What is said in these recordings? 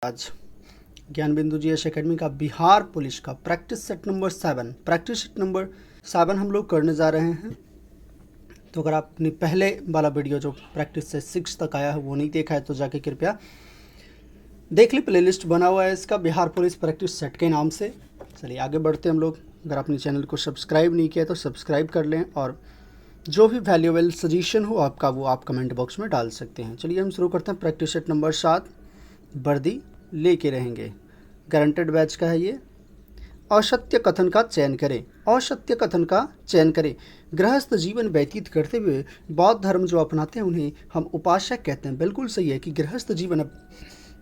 आज ज्ञान बिंदु जीएस एकेडमी का बिहार पुलिस का प्रैक्टिस सेट नंबर 7 हम लोग करने जा रहे हैं। तो अगर आपने पहले वाला वीडियो जो प्रैक्टिस से 6 तक आया है वो नहीं देखा है तो जाके कृपया देख ली, प्लेलिस्ट बना हुआ है इसका बिहार पुलिस प्रैक्टिस सेट के नाम से। चलिए आगे बढ़ते हैं हम लोग। अगर आपने चैनल को सब्सक्राइब नहीं किया तो सब्सक्राइब कर लें और जो भी वैल्यूएबल सजेशन हो आपका वो आप कमेंट बॉक्स में डाल सकते हैं। चलिए हम शुरू करते हैं। प्रैक्टिस सेट नंबर 7 वर्दी लेके रहेंगे, गारंटेड बैच का है ये। असत्य कथन का चयन करें। असत्य कथन का चयन करें। गृहस्थ जीवन व्यतीत करते हुए बौद्ध धर्म जो अपनाते हैं उन्हें हम उपासक कहते हैं। बिल्कुल सही है कि गृहस्थ जीवन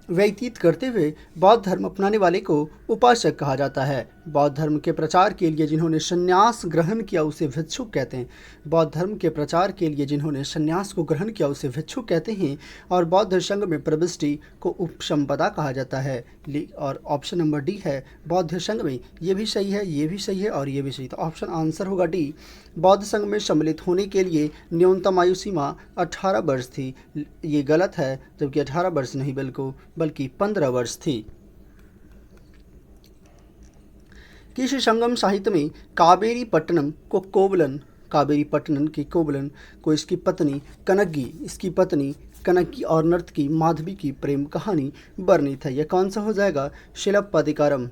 व्यतीत करते हुए बौद्ध धर्म अपनाने वाले को उपासक कहा जाता है। बौद्ध धर्म के प्रचार के लिए जिन्होंने संन्यास ग्रहण किया उसे भिक्षुक कहते हैं। बौद्ध धर्म के प्रचार के लिए जिन्होंने संन्यास को ग्रहण किया उसे भिक्षुक कहते हैं। और बौद्ध संघ में प्रविष्टि को उपसंपदा कहा जाता है। और ऑप्शन नंबर डी है बौद्ध संघ में। ये भी सही है, ये भी सही है और ये भी सही। तो ऑप्शन आंसर होगा डी। बौद्ध संघ में सम्मिलित होने के लिए न्यूनतम आयु सीमा 18 वर्ष थी। ये गलत है, जबकि 18 वर्ष नहीं बल्कि 15 वर्ष थी। किस संगम साहित्य में कावेरी पट्टनम की कोवलन को इसकी पत्नी कनग्गी और नर्तकी माधवी की प्रेम कहानी वर्णित है। यह कौन सा हो जाएगा? शिलप्पादिकारम।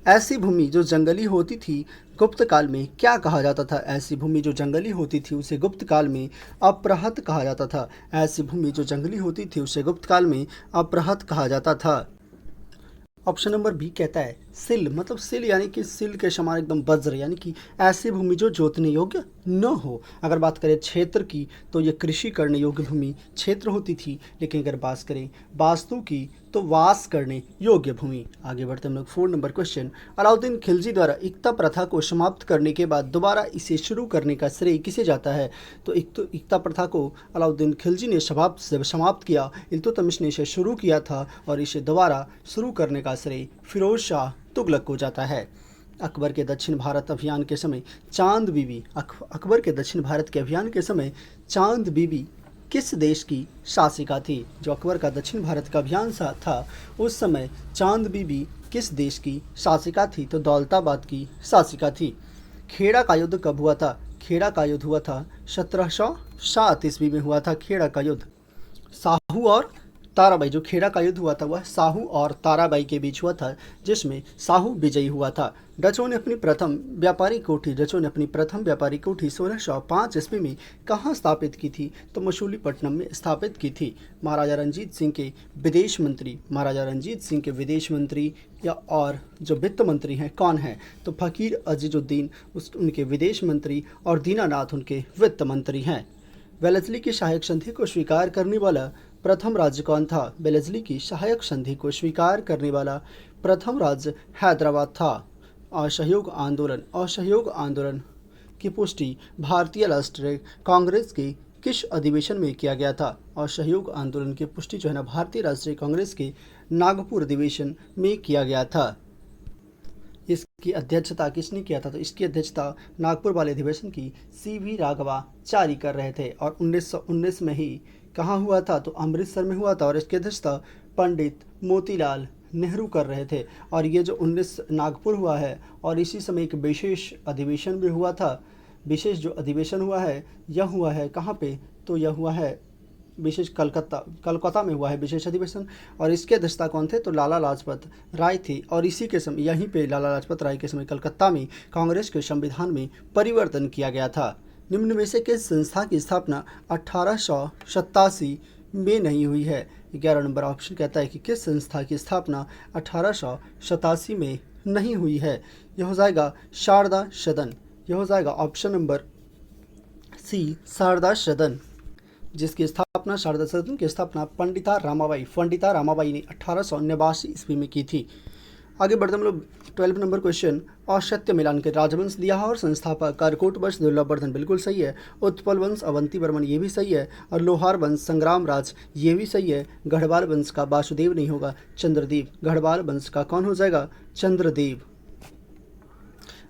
ऐसी भूमि जो जंगली होती थी गुप्त काल में क्या कहा जाता था? ऐसी भूमि जो जंगली होती थी उसे गुप्त काल में अप्रहत कहा जाता था। ऐसी भूमि जो जंगली होती थी उसे गुप्त काल में अप्रहत कहा जाता था। ऑप्शन नंबर बी कहता है सिल, मतलब सिल यानी कि सिल के समान एकदम वज्र, यानी कि ऐसी भूमि जो जोतने योग्य न हो। अगर बात करें क्षेत्र की तो ये कृषि करने योग्य भूमि क्षेत्र होती थी, लेकिन अगर बात करें वास्तु की तो वास करने योग्य भूमि। आगे बढ़ते हम लोग 4 नंबर क्वेश्चन। अलाउद्दीन खिलजी द्वारा इक्ता प्रथा को समाप्त करने के बाद दोबारा इसे शुरू करने का श्रेय किसे जाता है? तो इक्ता प्रथा को अलाउद्दीन खिलजी ने समाप्त किया, इल्तुतमिश ने इसे शुरू किया था और इसे दोबारा शुरू करने का श्रेय फिरोज शाह तुगलक को जाता है। अकबर के दक्षिण भारत अभियान के समय चांद बीबी किस देश की शासिका थी? जो अकबर का दक्षिण भारत का अभियान था उस समय चांद बीबी किस देश की शासिका थी? तो दौलताबाद की शासिका थी। खेड़ा का युद्ध कब हुआ था? खेड़ा का युद्ध हुआ था 1707 ईस्वी में हुआ था खेड़ा का युद्ध। साहू और ताराबाई, जो खेड़ा का युद्ध हुआ था वह साहू और ताराबाई के बीच हुआ था, जिसमें साहू विजयी हुआ था। डचों ने अपनी प्रथम व्यापारी कोठी 1605 ईस्वी में कहाँ स्थापित की थी? तो मछलीपट्टनम में स्थापित की थी। महाराजा रणजीत सिंह के विदेश मंत्री या और जो वित्त मंत्री हैं कौन है? तो फकीर अजीजुद्दीन उनके विदेश मंत्री और दीनानाथ उनके वित्त मंत्री हैं। वेलेस्ली की सहायक संधि को स्वीकार करने वाला प्रथम राज्य कौन था? वेलेस्ली की सहायक संधि को स्वीकार करने वाला प्रथम राज्य हैदराबाद था। असहयोग आंदोलन की पुष्टि भारतीय राष्ट्रीय कांग्रेस के किस अधिवेशन में किया गया था? असहयोग आंदोलन की पुष्टि जो है ना भारतीय राष्ट्रीय कांग्रेस के नागपुर अधिवेशन में किया गया था। इसकी अध्यक्षता किसने किया था? तो इसकी अध्यक्षता नागपुर वाले अधिवेशन की CV राघवाचारी कर रहे थे और 1919 में ही कहाँ हुआ था? तो अमृतसर में हुआ था और इसकी अध्यक्षता पंडित मोतीलाल नेहरू कर रहे थे। और ये जो 19 नागपुर हुआ है और इसी समय एक विशेष अधिवेशन भी हुआ था। विशेष जो अधिवेशन हुआ है यह हुआ है कहाँ पे? तो यह हुआ है विशेष कलकत्ता में हुआ है विशेष अधिवेशन। और इसके अध्यक्षता कौन थे? तो लाला लाजपत राय थे। और इसी के समय यहीं पे लाला लाजपत राय के समय कलकत्ता में कांग्रेस के संविधान में परिवर्तन किया गया था। निम्न में से किस संस्था की स्थापना 1887 में नहीं हुई है? 11 नंबर ऑप्शन कहता है कि किस संस्था की स्थापना 1887 में नहीं हुई है? यह हो जाएगा शारदा सदन। यह हो जाएगा ऑप्शन नंबर सी शारदा सदन, जिसकी स्थापना शारदा सदन की स्थापना पंडिता रामाबाई ने 1889 ईस्वी में की थी। आगे बढ़ते हम लोग 12 नंबर क्वेश्चन। असत्य मिलान के राजवंश दिया है और संस्थापक करकोट वंश दुर्लभवर्धन बिल्कुल सही है। उत्पल वंश अवंती वर्मन ये भी सही है। और लोहार वंश संग्राम राज ये भी सही है। गढ़वाल वंश का वासुदेव नहीं होगा, चंद्रदेव। गढ़वाल वंश का कौन हो जाएगा? चंद्रदेव।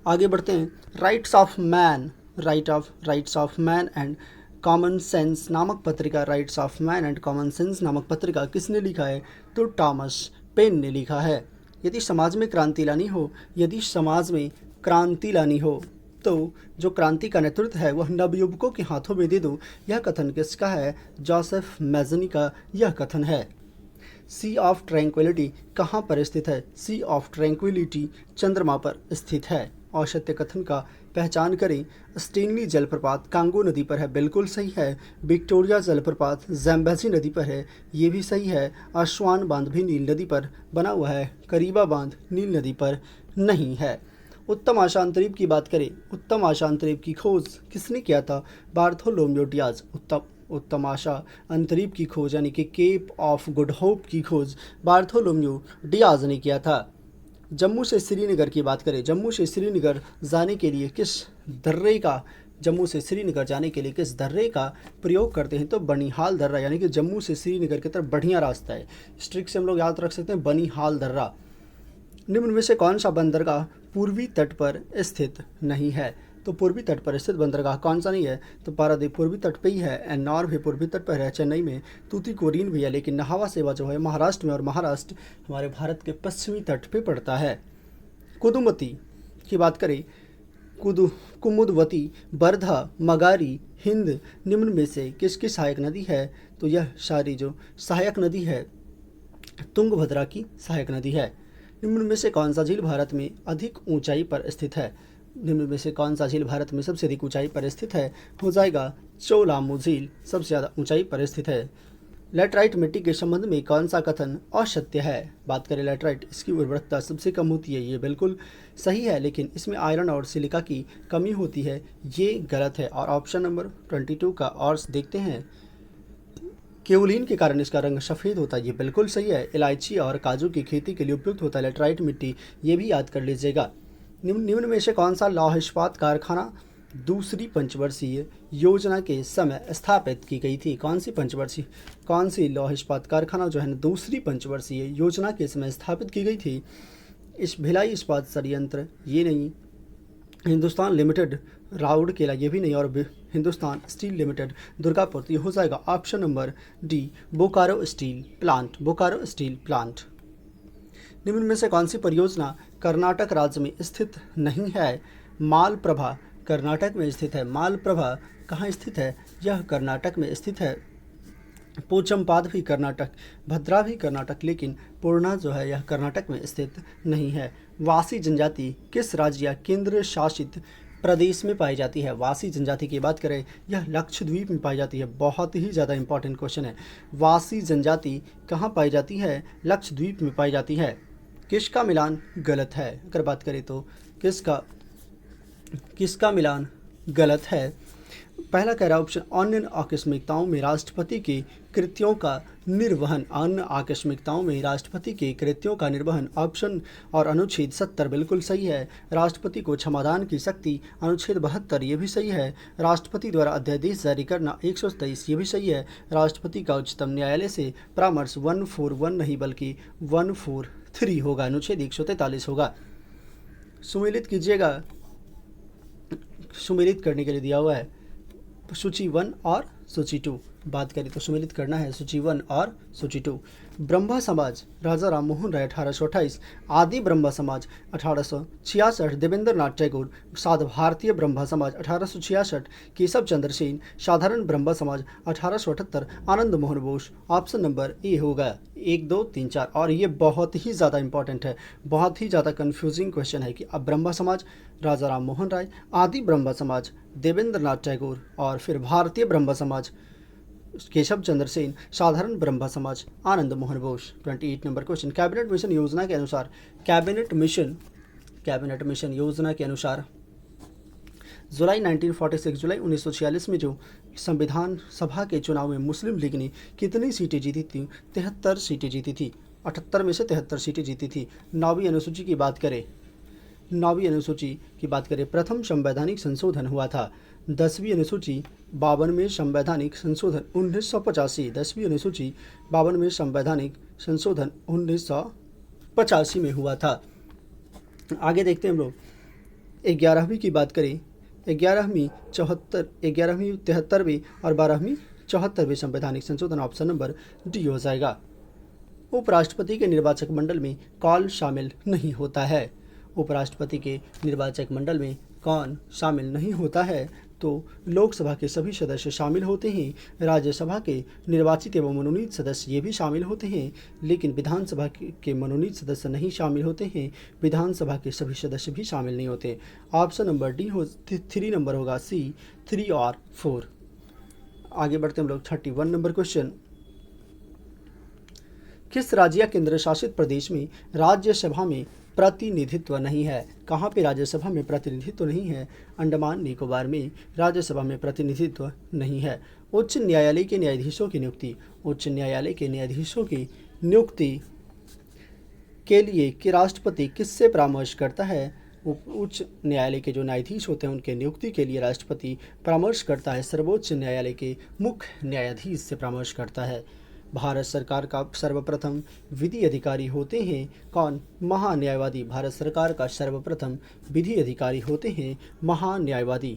आगे बढ़ते हैं। Rights of man and common sense नामक पत्रिका किसने लिखा है? तो टॉमस पेन ने लिखा है। यदि समाज में क्रांति लानी हो, यदि समाज में क्रांति लानी हो तो जो क्रांति का नेतृत्व है वह नवयुवकों के हाथों में दे दो। यह कथन किसका है? जोसेफ मैजनी का यह कथन है। सी ऑफ ट्रैंक्विलिटी कहाँ पर स्थित है? सी ऑफ ट्रैंक्विलिटी चंद्रमा पर स्थित है। औसत्य कथन का पहचान करें। स्टेनली जलप्रपात कांगो नदी पर है, बिल्कुल सही है। विक्टोरिया जलप्रपात ज़ैम्बेज़ी नदी पर है, ये भी सही है। आस्वान बांध भी नील नदी पर बना हुआ है, करीबा बांध नील नदी पर नहीं है। उत्तम आशांतरीप की बात करें। उत्तम आशांतरीप की खोज किसने किया था? Bartholomew Diaz. उत्तम आशा अंतरीप की खोज यानी कि केप ऑफ गुड होप की खोज बार्थोलोम्यू डियाज ने किया था। जम्मू से श्रीनगर की बात करें। जम्मू से श्रीनगर जाने के लिए किस दर्रे का प्रयोग करते हैं? तो बनिहाल दर्रा, यानी कि जम्मू से श्रीनगर की तरफ बढ़िया रास्ता है। इस ट्रिक से हम लोग याद रख सकते हैं, बनिहाल दर्रा। निम्न में से कौन सा बंदरगाह पूर्वी तट पर स्थित नहीं है? तो पूर्वी तट पर स्थित बंदरगाह कौन सा नहीं है? तो पारादीप पूर्वी तट पे ही है, एन्नौर भी पूर्वी तट पर है, चेन्नई में तूतीकोरिन भी है, लेकिन नहावा सेवा जो है महाराष्ट्र में, और महाराष्ट्र हमारे भारत के पश्चिमी तट पे पड़ता है। कुदुमती की बात करें। कुमुदवती, बरधा, मगारी, हिंद निम्न में से किसकी सहायक नदी है? तो यह सारी जो सहायक नदी है तुंगभद्रा की सहायक नदी है। निम्न में से कौन सा झील भारत में अधिक ऊंचाई पर स्थित है? निम्न में से कौन सा झील भारत में सबसे अधिक ऊंचाई पर स्थित है? हो जाएगा चोलामू झील, सबसे ज़्यादा ऊंचाई पर स्थित है। लैटराइट मिट्टी के संबंध में कौन सा कथन असत्य है? बात करें लैटराइट, इसकी उर्वरकता सबसे कम होती है, ये बिल्कुल सही है, लेकिन इसमें आयरन और सिलिका की कमी होती है, ये गलत है। और ऑप्शन नंबर 22 का और देखते हैं। केओलिन के कारण इसका रंग सफ़ेद होता है, ये बिल्कुल सही है। इलायची और काजू की खेती के लिए उपयुक्त होता है लैटराइट मिट्टी, ये भी याद कर लीजिएगा। निम्न में से कौन सा लौह इस्पात कारखाना दूसरी पंचवर्षीय योजना के समय स्थापित की गई थी? कौन सी लौह इस्पात कारखाना जो है ना दूसरी पंचवर्षीय योजना के समय स्थापित की गई थी? इस भिलाई इस्पात संयंत्र ये नहीं, हिंदुस्तान लिमिटेड राउरकेला ये भी नहीं, और हिंदुस्तान स्टील लिमिटेड दुर्गापुर। तो ये हो जाएगा option number D, Bokaro steel plant. निम्न में से कौन सी परियोजना कर्नाटक राज्य में स्थित नहीं है? मालप्रभा कर्नाटक में स्थित है। मालप्रभा कहाँ स्थित है? यह कर्नाटक में स्थित है। पोचमपाद भी कर्नाटक, भद्रा भी कर्नाटक, लेकिन पूर्णा जो है यह कर्नाटक में स्थित नहीं है। वासी जनजाति किस राज्य या केंद्र शासित प्रदेश में पाई जाती है? वासी जनजाति की बात करें, यह लक्षद्वीप में पाई जाती है। बहुत ही ज़्यादा इंपॉर्टेंट क्वेश्चन है। वासी जनजाति कहाँ पाई जाती है? लक्षद्वीप में पाई जाती है। किसका मिलान गलत है? अगर बात करें तो किसका मिलान गलत है? पहला कह रहा ऑप्शन अन्य आकस्मिकताओं में राष्ट्रपति के कृत्यों का निर्वहन ऑप्शन और अनुच्छेद 70 बिल्कुल सही है। राष्ट्रपति को क्षमादान की शक्ति अनुच्छेद 72 ये भी सही है। राष्ट्रपति द्वारा अध्यादेश जारी करना 123 ये भी सही है। राष्ट्रपति का उच्चतम न्यायालय से परामर्श 141 नहीं बल्कि 143 होगा, अनुच्छेद 143 होगा। सुमेलित कीजिएगा, सुमेलित करने के लिए दिया हुआ है सूची 1 और सूची 2। बात करें तो सुमेलित करना है सूची 1 और सूची 2। ब्रह्मा समाज राजा राम मोहन राय 1828, आदि ब्रह्मा समाज 1866, देवेंद्र नाथ टैगोर, साध भारतीय ब्रह्मा समाज 1866, Keshav Chandra Sen, Sadharan Brahmo Samaj 1878, Anand Mohan Bose. Option number A होगा 1, 2, 3, 4। और ये बहुत ही ज़्यादा इंपॉर्टेंट है, बहुत ही ज़्यादा कन्फ्यूजिंग क्वेश्चन है कि अब ब्रह्मा समाज राजा राम मोहन राय, आदि ब्रह्मा समाज देवेंद्र नाथ टैगोर, और फिर भारतीय ब्रह्मा समाज Keshav Chandra Sen, Sadharan Brahmo Samaj Anand Mohan Bose. 28 number question. Cabinet mission योजना के अनुसार जुलाई 1946 में जो संविधान सभा के चुनाव में मुस्लिम लीग ने कितनी सीटें जीती थी? 73 सीटें जीती थी। 78 में से 73 सीटें जीती थी। 9वीं अनुसूची की बात करें, प्रथम संवैधानिक संशोधन हुआ था। 10वीं अनुसूची 52वें संवैधानिक संशोधन 1985, 10वीं अनुसूची 52वें संवैधानिक संशोधन 1985 में हुआ था। आगे देखते हैं हम लोग 11वीं की बात करें, 11वीं 73वीं और 12वीं 74वीं संवैधानिक संशोधन। ऑप्शन नंबर डी हो जाएगा। उपराष्ट्रपति के निर्वाचक मंडल में कौन शामिल नहीं होता है? उपराष्ट्रपति के निर्वाचक मंडल में कौन शामिल नहीं होता है? तो लोकसभा के सभी सदस्य शामिल होते हैं, राज्यसभा के निर्वाचित एवं मनोनीत सदस्य ये भी शामिल होते हैं, लेकिन विधानसभा के मनोनीत सदस्य नहीं शामिल होते हैं। विधानसभा के सभी सदस्य भी शामिल नहीं होते। ऑप्शन नंबर डी 3 नंबर होगा सी, 3 और 4। आगे बढ़ते हम लोग 31 नंबर क्वेश्चन। किस राज्य या केंद्र शासित प्रदेश में राज्यसभा में प्रतिनिधित्व नहीं है? कहाँ पे राज्यसभा में प्रतिनिधित्व नहीं है? अंडमान निकोबार में राज्यसभा में प्रतिनिधित्व नहीं है। उच्च न्यायालय के न्यायाधीशों की नियुक्ति, उच्च न्यायालय के न्यायाधीशों की नियुक्ति के लिए कि राष्ट्रपति किससे परामर्श करता है? उच्च न्यायालय के जो न्यायाधीश होते हैं उनके नियुक्ति के लिए राष्ट्रपति परामर्श करता है, सर्वोच्च न्यायालय के मुख्य न्यायाधीश से परामर्श करता है। भारत सरकार का सर्वप्रथम विधि अधिकारी होते हैं कौन? महान्यायवादी। भारत सरकार का सर्वप्रथम विधि अधिकारी होते हैं महान्यायवादी।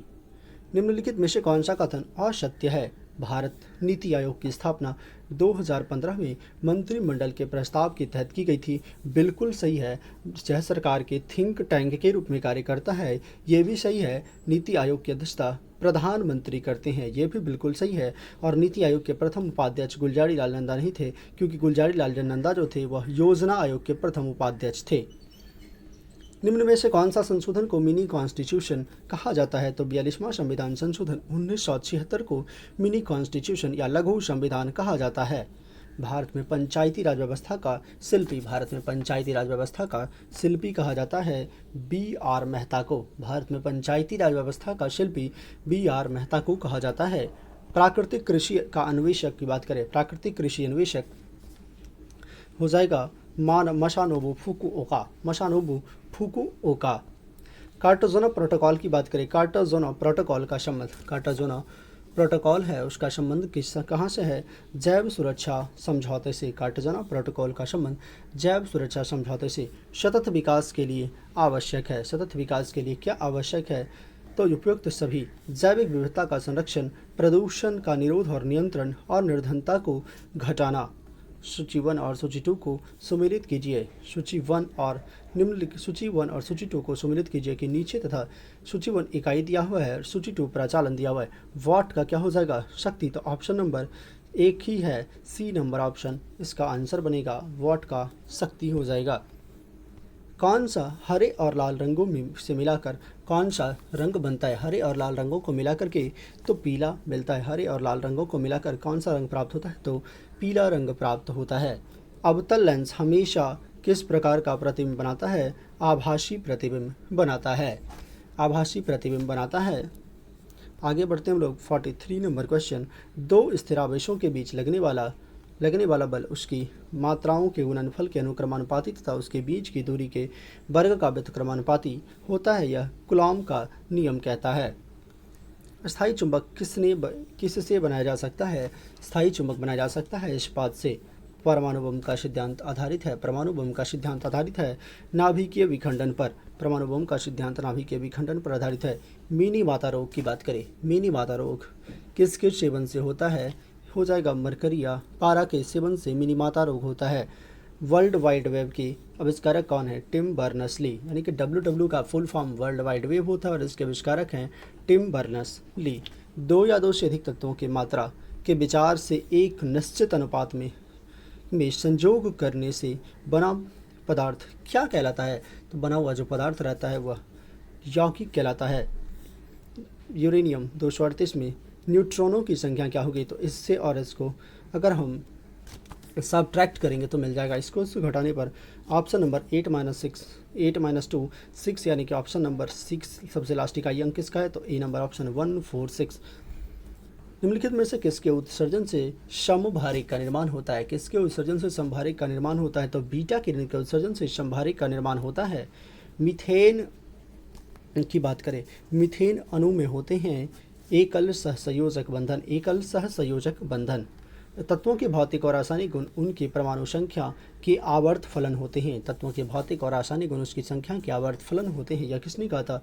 निम्नलिखित में से कौन सा कथन असत्य है? भारत नीति आयोग की स्थापना 2015 में मंत्रिमंडल के प्रस्ताव के तहत की गई थी। बिल्कुल सही है। यह सरकार के थिंक टैंक के रूप में कार्य करता है। ये भी सही है। नीति आयोग की अध्यक्षता प्रधानमंत्री करते हैं, ये भी बिल्कुल सही है। और नीति आयोग के प्रथम उपाध्यक्ष गुलजारी लाल नंदा नहीं थे, क्योंकि गुलजारी लाल नंदा जो थे वह योजना आयोग के प्रथम उपाध्यक्ष थे। निम्न में से कौन सा संशोधन को मिनी कॉन्स्टिट्यूशन कहा जाता है? तो 42वां संविधान संशोधन 1976 को मिनी कॉन्स्टिट्यूशन या लघु संविधान कहा जाता है। भारत में पंचायती राज व्यवस्था का शिल्पी, भारत में पंचायती राज व्यवस्था का शिल्पी कहा जाता है B.R. मेहता को। भारत में पंचायती राज व्यवस्था का शिल्पी B.R. मेहता को कहा जाता है। प्राकृतिक कृषि का अन्वेषक की बात करें, प्राकृतिक कृषि अन्वेषक हो जाएगा मसानोबु फुकुओका, मसानोबु फुकुओका। कार्टाजोना प्रोटोकॉल की बात करें, कार्टाजोना प्रोटोकॉल का संबंध, कार्टाजोना प्रोटोकॉल है उसका संबंध कहाँ से है? जैव सुरक्षा समझौते से। कार्टाजोना प्रोटोकॉल का संबंध जैव सुरक्षा समझौते से सतत विकास के लिए आवश्यक है। सतत विकास के लिए क्या आवश्यक है? तो उपयुक्त सभी जैविक विविधता का संरक्षण, प्रदूषण का निरोध और नियंत्रण और निर्धनता को घटाना। सूची 1 और सूची 2 को सुमेलित कीजिए। सूची 1 और निम्नलिखित सूची 1 और सूची 2 को सुमेलित कीजिए कि नीचे तथा सूची 1 इकाई दिया हुआ है, सूची 2 प्रचालन दिया हुआ है। वाट का क्या हो जाएगा? शक्ति। तो ऑप्शन नंबर 1 ही है, सी नंबर ऑप्शन इसका आंसर बनेगा, वाट का शक्ति हो जाएगा। कौन सा हरे और लाल रंगों में से मिलाकर कौन सा रंग बनता है? हरे और लाल रंगों को मिलाकर के तो पीला मिलता है। हरे और लाल रंगों को मिलाकर कौन सा रंग प्राप्त होता है? तो पीला रंग प्राप्त होता है। अवतल लेंस हमेशा किस प्रकार का प्रतिबिंब बनाता है? आभासी प्रतिबिंब बनाता है। आभासी प्रतिबिंब बनाता है। आगे बढ़ते हैं हम लोग 43 नंबर क्वेश्चन। दो स्थिरावेशों के बीच लगने वाला बल उसकी मात्राओं के गुणनफल के अनुक्रमानुपाती तथा उसके बीच की दूरी के वर्ग का व्युत्क्रमानुपाती होता है। यह कूलॉम का नियम कहता है। स्थायी चुंबक किससे बनाया जा सकता है? स्थायी चुंबक बनाया जा सकता है इस्पात से। परमाणु बम का सिद्धांत आधारित है। परमाणु बम का सिद्धांत आधारित है नाभिकीय विखंडन पर। परमाणु बम का सिद्धांत नाभिकीय विखंडन पर आधारित है। मिनी माता रोग की बात करें, मिनी माता रोग किस सेवन से होता है? हो जाएगा मरकरी या पारा के सेवन से मिनी माता रोग होता है। वर्ल्ड वाइड वेब के आविष्कारक कौन है? Tim Berners Lee. यानी कि WW का full form world wide web होता है और इसके आविष्कारक हैं टिम बर्नर्स-ली। दो या दो से अधिक तत्वों की मात्रा के विचार से एक निश्चित अनुपात में संयोग करने से बना पदार्थ क्या कहलाता है? तो बना हुआ जो पदार्थ रहता है वह यौगिक कहलाता है। यूरेनियम 238 में न्यूट्रॉनों की संख्या क्या होगी? तो इससे और इसको अगर हम सब्ट्रैक्ट करेंगे तो मिल जाएगा। इसको घटाने पर ऑप्शन नंबर 8 - 2 6, यानी कि ऑप्शन नंबर 6 सबसे लास्ट इकाई अंक किसका है? तो ए नंबर ऑप्शन 146। निम्नलिखित में से किसके उत्सर्जन से समभारिक का निर्माण होता है? किसके उत्सर्जन से समभारिक का निर्माण होता है? तो बीटा किरण के उत्सर्जन से समभारिक का निर्माण होता है। मीथेन की बात करें, मीथेन अणु में होते हैं एकल सहसंयोजक बंधन। एकल सहसंयोजक बंधन तत्वों के भौतिक और रासायनिक गुण उनकी परमाणु संख्या के आवर्त फलन होते हैं। तत्वों के भौतिक और रासायनिक गुण उसकी संख्या के आवर्त फलन होते हैं। यह किसने कहा था?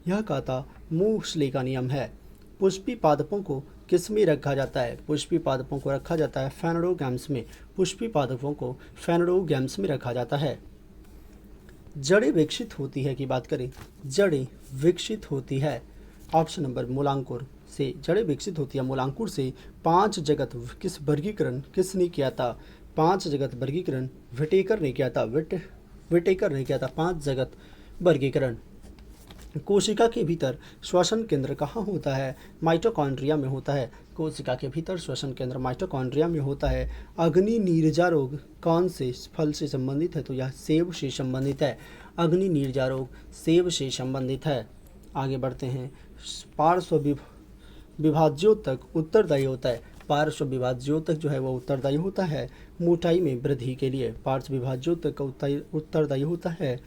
यह कहा था मूसले का नियम है। पुष्पी पादपों को किस में रखा जाता है? पुष्पी पादपों को रखा जाता है फेनोडोगैम्स में। पुष्पी पादपों को फेनोडोगैम्स में रखा जाता है। जड़ें विकसित होती है की बात करें, जड़ें विकसित होती है, ऑप्शन नंबर मूलांकुर से जड़ें विकसित होती है मूलांकुर से। 5 जगत किस वर्गीकरण किसने किया था? 5 जगत वर्गीकरण विटेकर ने किया था। विटेकर ने किया था 5 जगत वर्गीकरण। कोशिका के भीतर श्वसन केंद्र कहाँ होता है? माइटोकॉन्ड्रिया में होता है। कोशिका के भीतर श्वसन केंद्र माइटोकॉन्ड्रिया में होता है। अग्नि नीरजा रोग कौन से फल से संबंधित है? तो यह सेब से संबंधित है। अग्नि नीरजा रोग सेब से संबंधित है। आगे बढ़ते हैं। पार्श्व विभाज्योतक उत्तरदायी होता है। पार्श्व विभाज्योतक जो है वो उत्तरदायी होता है मोटाई में वृद्धि के लिए। पार्श्व विभाज्योतक उत्तरदायी होता है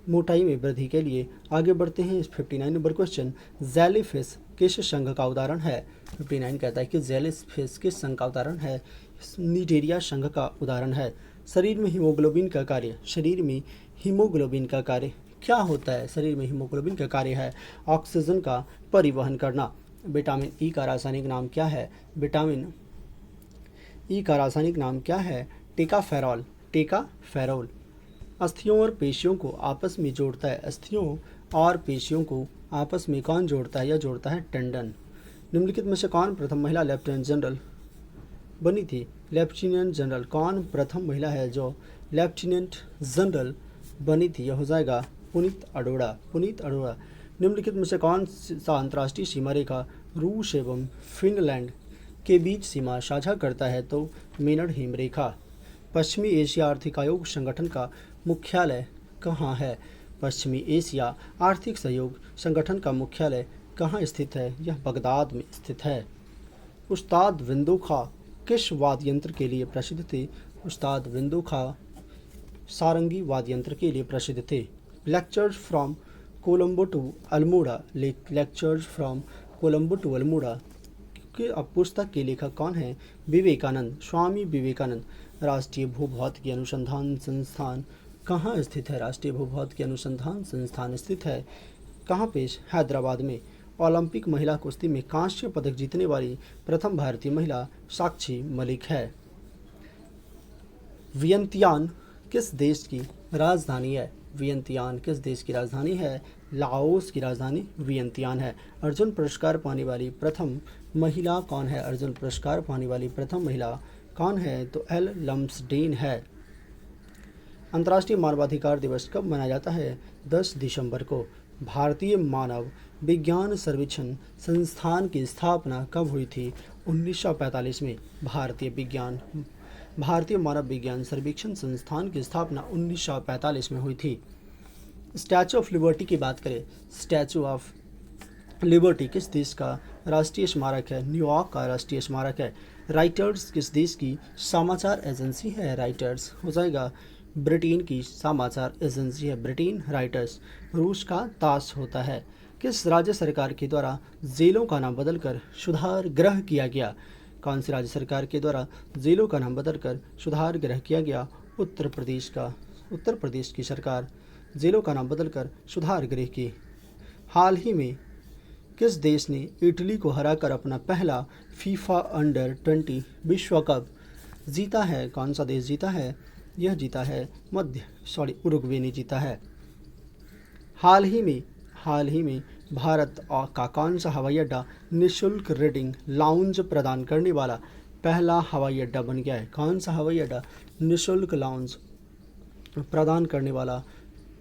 मोटाई में वृद्धि के लिए। आगे बढ़ते हैं। 59 नंबर क्वेश्चन, जेलीफिश किस संघ का उदाहरण है? 59 कहता है कि जेलीफिश किस संघ का उदाहरण है? निडेरिया संघ का उदाहरण है। शरीर में हीमोग्लोबिन का कार्य, शरीर में हीमोग्लोबिन का कार्य क्या होता है? शरीर में हीमोग्लोबिन का कार्य है ऑक्सीजन का परिवहन करना। विटामिन ई का रासायनिक नाम क्या है? विटामिन ई का रासायनिक नाम क्या है? टेकाफेरॉल। टेकाफेरॉल। अस्थियों और पेशियों को आपस में जोड़ता है। अस्थियों और पेशियों को आपस में कौन जोड़ता है? यह जोड़ता है टेंडन। निम्नलिखित में से कौन प्रथम महिला लेफ्टिनेंट जनरल बनी थी? लेफ्टिनेंट जनरल कौन प्रथम महिला है जो लेफ्टिनेंट जनरल बनी थी? यह हो जाएगा पुनीत अरोड़ा। पुनीत अरोड़ा। निम्नलिखित में से कौन सा अंतर्राष्ट्रीय सीमा रेखा रूस एवं फिनलैंड के बीच सीमा साझा करता है? तो मेनड हिम रेखा। पश्चिमी एशिया आर्थिक आयोग संगठन का मुख्यालय कहाँ है? पश्चिमी एशिया आर्थिक सहयोग संगठन का मुख्यालय कहाँ स्थित है? यह बगदाद में स्थित है। उस्ताद विंदु खां किस वाद्य यंत्र के लिए प्रसिद्ध थे? उस्ताद विंदु खां सारंगी वाद्य यंत्र के लिए प्रसिद्ध थे। Lectures from Colombo to Almora. Lectures from Colombo to Almora के पुस्तक के लेखक कौन है? विवेकानंद, स्वामी विवेकानंद। राष्ट्रीय भूभौतिकी अनुसंधान संस्थान कहाँ स्थित है? राष्ट्रीय भूभौतिकी अनुसंधान संस्थान स्थित है कहाँ पे? हैदराबाद में। ओलंपिक महिला कुश्ती में कांस्य पदक जीतने वाली प्रथम भारतीय महिला साक्षी मलिक है। वियंतियान किस देश की राजधानी है? वियंतियान किस देश की राजधानी है? लाओस की राजधानी वियंतियान है। अर्जुन पुरस्कार पाने वाली प्रथम महिला कौन है? अर्जुन पुरस्कार पाने वाली प्रथम महिला कौन है? तो एल लम्सडेन है। अंतर्राष्ट्रीय मानवाधिकार दिवस कब मनाया जाता है? 10 दिसंबर को। भारतीय मानव विज्ञान सर्वेक्षण संस्थान की स्थापना कब हुई थी? 1945 में। भारतीय मानव विज्ञान सर्वेक्षण संस्थान की स्थापना 1945 में हुई थी। स्टैचू ऑफ लिबर्टी की बात करें, स्टैचू ऑफ लिबर्टी किस देश का राष्ट्रीय स्मारक है? न्यूयॉर्क का राष्ट्रीय स्मारक है। राइटर्स किस देश की समाचार एजेंसी है? राइटर्स हो जाएगा ब्रिटेन की समाचार एजेंसी है, ब्रिटेन राइटर्स। रूस का ताश होता है। किस राज्य सरकार के द्वारा जेलों का नाम बदलकर सुधार गृह किया गया? कौन सी राज्य सरकार के द्वारा जेलों का नाम बदलकर सुधार गृह किया गया? उत्तर प्रदेश की सरकार जेलों का नाम बदलकर सुधार गृह की। हाल ही में किस देश ने इटली को हराकर अपना पहला फीफा अंडर 20 विश्व कप जीता है? कौन सा देश जीता है? यह जीता है उरुग्वे ने जीता है। हाल ही में भारत का कौन सा हवाई अड्डा निःशुल्क रीडिंग लाउंज प्रदान करने वाला पहला हवाई अड्डा बन गया है? कौन सा हवाई अड्डा निःशुल्क लाउंज प्रदान करने वाला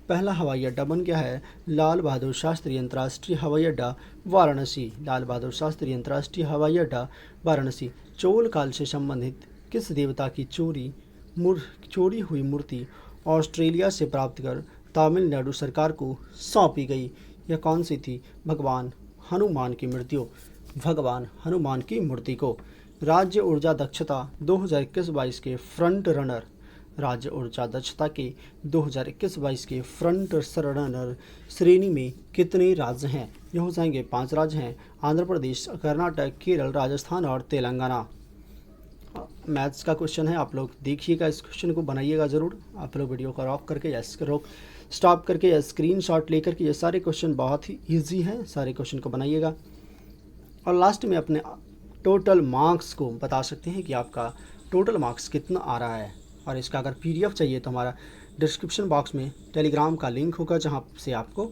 पहला हवाई अड्डा बन गया है? लाल बहादुर शास्त्री अंतर्राष्ट्रीय हवाई अड्डा वाराणसी। लाल बहादुर शास्त्री अंतर्राष्ट्रीय हवाई अड्डा वाराणसी। चोल काल से संबंधित किस देवता की चोरी हुई मूर्ति ऑस्ट्रेलिया से प्राप्त कर तमिलनाडु सरकार को सौंपी गई? यह कौन सी थी? भगवान हनुमान की मूर्ति को। राज्य ऊर्जा दक्षता 2021-22 के फ्रंट रनर, राज्य ऊर्जा दक्षता के 2021-22 के फ्रंट रनर श्रेणी में कितने राज्य हैं? यह हो जाएंगे 5 राज्य हैं, आंध्र प्रदेश, कर्नाटक, केरल, राजस्थान और तेलंगाना। मैथ्स का क्वेश्चन है, आप लोग देखिएगा, इस क्वेश्चन को बनाइएगा ज़रूर। आप लोग वीडियो को ऑफ करके या स्टॉप करके या स्क्रीनशॉट लेकर के, ये सारे क्वेश्चन बहुत ही इजी हैं, सारे क्वेश्चन को बनाइएगा। और लास्ट में अपने टोटल मार्क्स को बता सकते हैं कि आपका टोटल मार्क्स कितना आ रहा है। और इसका अगर पीडीएफ चाहिए तो हमारा डिस्क्रिप्शन बॉक्स में टेलीग्राम का लिंक होगा, जहां से आपको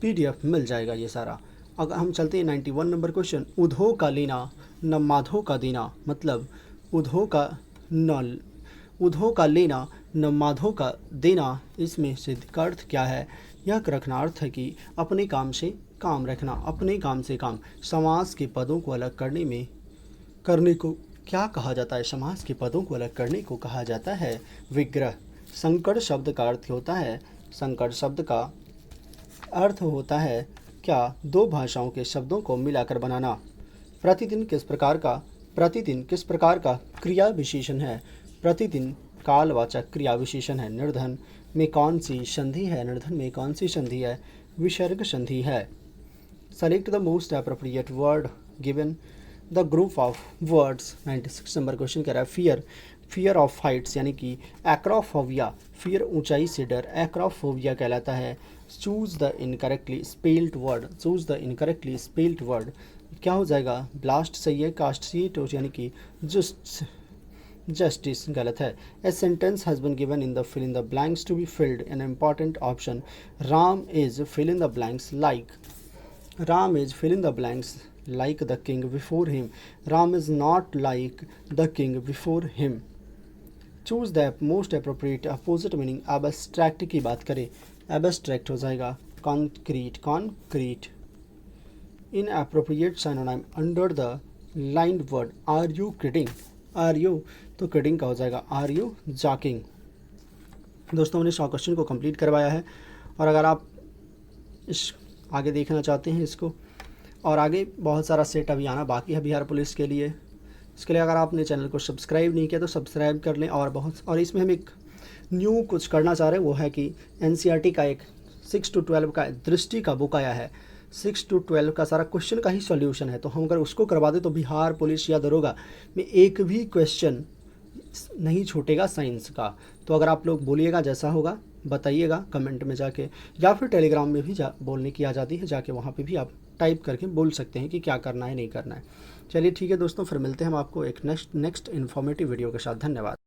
पीडीएफ मिल जाएगा ये सारा। अगर हम चलते हैं 91 नंबर क्वेश्चन, उधो का लेना न माधो का देना, मतलब उधो का लेना न माधो का देना, इसमें सिद्ध का अर्थ क्या है? यह रखना अर्थ है कि अपने काम से काम रखना, अपने काम से काम। समास के पदों को अलग करने को क्या कहा जाता है? समास के पदों को अलग करने को कहा जाता है विग्रह। संकर शब्द का अर्थ होता है, संकर शब्द का अर्थ होता है क्या? दो भाषाओं के शब्दं को मिलाकर बनाना। प्रतिदिन किस प्रकार का क्रिया विशेषण है? प्रतिदिन कालवाचक क्रिया विशेषण है। निर्धन में कौन सी संधि है? निर्धन में कौन सी संधि है? विसर्ग संधि है। Select the most appropriate word given the group of words. 96 number question कह रहा है फियर ऑफ हाइट्स, यानी कि एक्रोफोबिया, फियर ऊंचाई से डर, एक्रोफोबिया कहलाता है। Choose the incorrectly spelled word, क्या हो जाएगा? ब्लास्ट सही है, कास्टिएट यानी कि जस्टिस गलत है। A sentence has been given in the fill in the blanks to be filled, an important option. Ram is fill in the blanks like the king before him. Ram is not like the king before him. Choose the most appropriate opposite meaning. abstract की बात करें, abstract हो जाएगा concrete. Inappropriate synonym under the lined word are you kidding? Are you तो kidding का हो जाएगा are you joking? दोस्तों, हमने 100 क्वेश्चन को कंप्लीट करवाया है, और अगर आप इस आगे देखना चाहते हैं इसको, और आगे बहुत सारा सेट अभी आना बाकी है बिहार पुलिस के लिए। इसके लिए अगर आपने चैनल को सब्सक्राइब नहीं किया तो सब्सक्राइब कर लें। और इसमें हम एक न्यू कुछ करना चाह रहे हैं, वो है कि एनसीईआरटी का एक 6 to 12 का दृष्टि का बुक आया है। 6 to 12 का सारा क्वेश्चन का ही सॉल्यूशन है, तो हम अगर उसको करवा दें तो बिहार पुलिस या दरोगा में एक भी क्वेश्चन नहीं छूटेगा साइंस का। तो अगर आप लोग बोलिएगा, जैसा होगा बताइएगा कमेंट में जाके, या फिर टेलीग्राम में भी बोलने की आज़ादी है, जाके वहाँ पे भी आप टाइप करके बोल सकते हैं कि क्या करना है नहीं करना है। चलिए ठीक है दोस्तों, फिर मिलते हैं हम आपको एक नेक्स्ट इन्फॉर्मेटिव वीडियो के साथ। धन्यवाद।